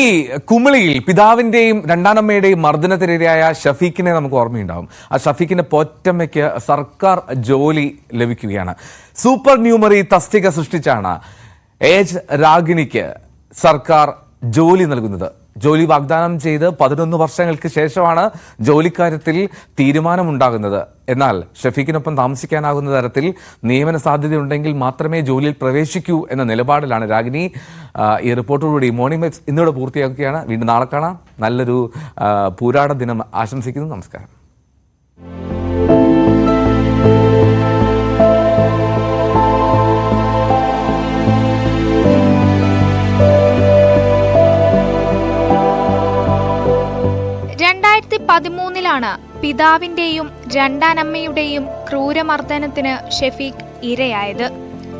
ഈ കുമിളിയിൽ പിതാവിന്റെയും രണ്ടാനമ്മയുടെയും മർദ്ദനത്തിനിരയായ ഷഫീഖിനെ നമുക്ക് ഓർമ്മയുണ്ടാവും. ആ ഷഫീഖിന്റെ പോറ്റമ്മയ്ക്ക് സർക്കാർ ജോലി ലഭിക്കുകയാണ്. സൂപ്പർ ന്യൂമറി തസ്തിക സൃഷ്ടിച്ചാണ് ഏജ് രാഗിണിക്ക് സർക്കാർ ജോലി നൽകുന്നത്. ജോലി വാഗ്ദാനം ചെയ്ത് 11 വർഷങ്ങൾക്ക് ശേഷമാണ് ജോലിക്കാര്യത്തിൽ തീരുമാനമുണ്ടാകുന്നത്. എന്നാൽ ഷഫീഖിനൊപ്പം താമസിക്കാനാകുന്ന തരത്തിൽ നിയമന സാധ്യതയുണ്ടെങ്കിൽ മാത്രമേ ജോലിയിൽ പ്രവേശിക്കൂ എന്ന നിലപാടിലാണ് രാഗിണി. ഈ റിപ്പോർട്ടോടുകൂടി മോർണിംഗ് വെബ്സ് ഇന്നിവിടെ പൂർത്തിയാക്കുകയാണ്. വീണ്ടും നാളെ കാണാം. നല്ലൊരു പൂരാട ദിനം ആശംസിക്കുന്നു. നമസ്കാരം. ലാണ് പിതാവിന്റെയും രണ്ടാനമ്മയുടെയും ക്രൂരമർദ്ദനത്തിന് ഷഫീഖ് ഇരയായത്.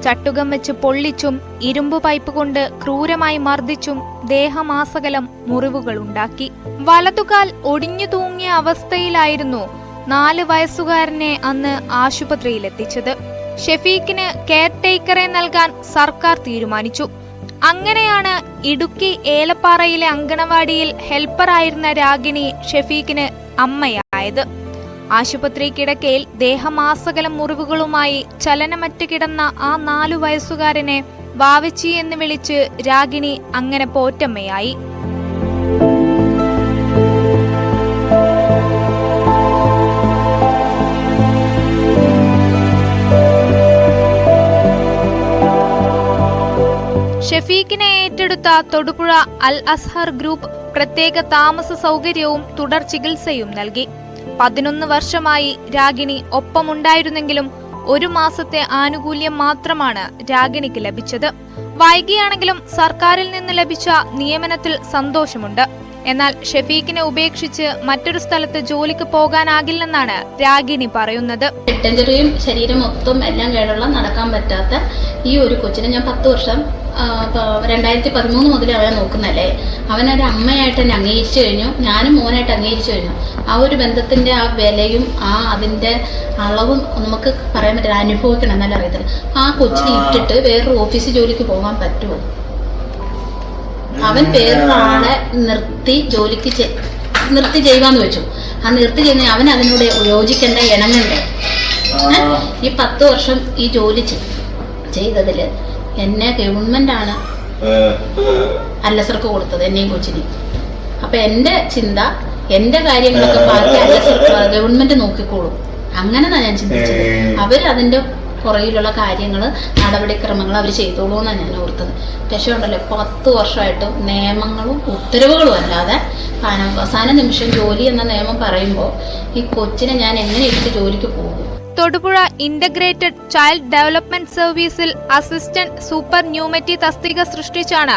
ചട്ടുകം വെച്ച് പൊള്ളിച്ചും ഇരുമ്പ് പൈപ്പ് കൊണ്ട് ക്രൂരമായി മർദ്ദിച്ചും ദേഹമാസകലം മുറിവുകളുണ്ടാക്കി. വലതുകാൽ ഒടിഞ്ഞു തൂങ്ങിയ അവസ്ഥയിലായിരുന്നു 4 വയസ്സുകാരനെ അന്ന് ആശുപത്രിയിലെത്തിച്ചത്. ഷഫീഖിന് കെയർ ടേക്കറെ നൽകാൻ സർക്കാർ തീരുമാനിച്ചു. അങ്ങനെയാണ് ഇടുക്കി ഏലപ്പാറയിലെ അങ്കണവാടിയിൽ ഹെൽപ്പറായിരുന്ന രാഗിണി ഷഫീഖിന് അമ്മയായത്. ആശുപത്രി കിടക്കയിൽ ദേഹമാസകലം മുറിവുകളുമായി ചലനമറ്റ് കിടന്ന ആ 4 വയസ്സുകാരനെ വാവച്ചി എന്ന് വിളിച്ച് രാഗിണി അങ്ങനെ പോറ്റമ്മയായി. ഷഫീഖിനെ ഏറ്റെടുത്ത തൊടുപുഴ അൽ അസ്ഹർ ഗ്രൂപ്പ് പ്രത്യേക താമസ സൗകര്യവും തുടർ ചികിത്സയും നൽകി. 11 വർഷമായി രാഗിണി ഒപ്പമുണ്ടായിരുന്നെങ്കിലും 1 മാസത്തെ ആനുകൂല്യം മാത്രമാണ് രാഗിണിക്ക് ലഭിച്ചത്. വൈകിയാണെങ്കിലും സർക്കാരിൽ നിന്ന് ലഭിച്ച നിയമനത്തിൽ സന്തോഷമുണ്ട്. എന്നാൽ ഷഫീഖിനെ ഉപേക്ഷിച്ച് മറ്റൊരു സ്ഥലത്ത് ജോലിക്ക് പോകാനാകില്ലെന്നാണ് രാഗിണി പറയുന്നത്. പെട്ടെഞ്ചെറിയും ശരീരം മൊത്തം എല്ലാം കേടുള്ള നടക്കാൻ പറ്റാത്ത ഈ ഒരു കൊച്ചിനെ ഞാൻ 10 വർഷം 2013 മുതൽ അവനെ നോക്കുന്നല്ലേ. അവനൊരു അമ്മയായിട്ട് എന്നെ അംഗീകരിച്ചു കഴിഞ്ഞു, ഞാനും മോനായിട്ട് അംഗീകരിച്ചു കഴിഞ്ഞു. ആ ഒരു ബന്ധത്തിന്റെ ആ വിലയും അതിന്റെ അളവും നമുക്ക് പറയാൻ പറ്റില്ല, അനുഭവിക്കണം എന്നല്ല അറിയത്തില്ല. ആ കൊച്ചിനെ ഇട്ടിട്ട് വേറൊരു ഓഫീസിൽ ജോലിക്ക് പോകാൻ പറ്റുമോ? അവൻ വേറൊരാളെ നിർത്തി ചെയ്യുവാന്ന് വെച്ചു. ആ നിർത്തി ചെയ്യുന്ന അവൻ അതിനോട് യോജിക്കണ്ട, ഇണങ്ങണ്ടേ? ഈ 10 വർഷം ഈ ജോലി ചെയ്തതില് എന്നെ ഗവൺമെന്റാണ് അല്ലസർക്ക് കൊടുത്തത്, എന്നെയും കൊച്ചിനെയും. അപ്പൊ എന്റെ ചിന്ത, എന്റെ കാര്യങ്ങളൊക്കെ ബാക്കി ഗവൺമെന്റ് നോക്കിക്കോളും, അങ്ങനെ ഞാൻ ചിന്തിച്ചത്. അവര് അതിന്റെ പുറകിലുള്ള കാര്യങ്ങള്, നടപടിക്രമങ്ങൾ അവർ ചെയ്തോളൂ എന്നാണ് ഞാൻ ഓർത്തത്. പക്ഷേ ഉണ്ടല്ലോ 10 വർഷമായിട്ട് നിയമങ്ങളും ഉത്തരവുകളും അല്ലാതെ അവസാന നിമിഷം ജോലി എന്ന നിയമം പറയുമ്പോൾ ഈ കൊച്ചിനെ ഞാൻ എങ്ങനെ ഇട്ട് ജോലിക്ക് പോകും? തൊടുപുഴ ഇന്റഗ്രേറ്റഡ് ചൈൽഡ് ഡെവലപ്മെന്റ് സർവീസിൽ അസിസ്റ്റന്റ് സൂപ്പർ ന്യൂമറി തസ്തിക സൃഷ്ടിച്ചാണ്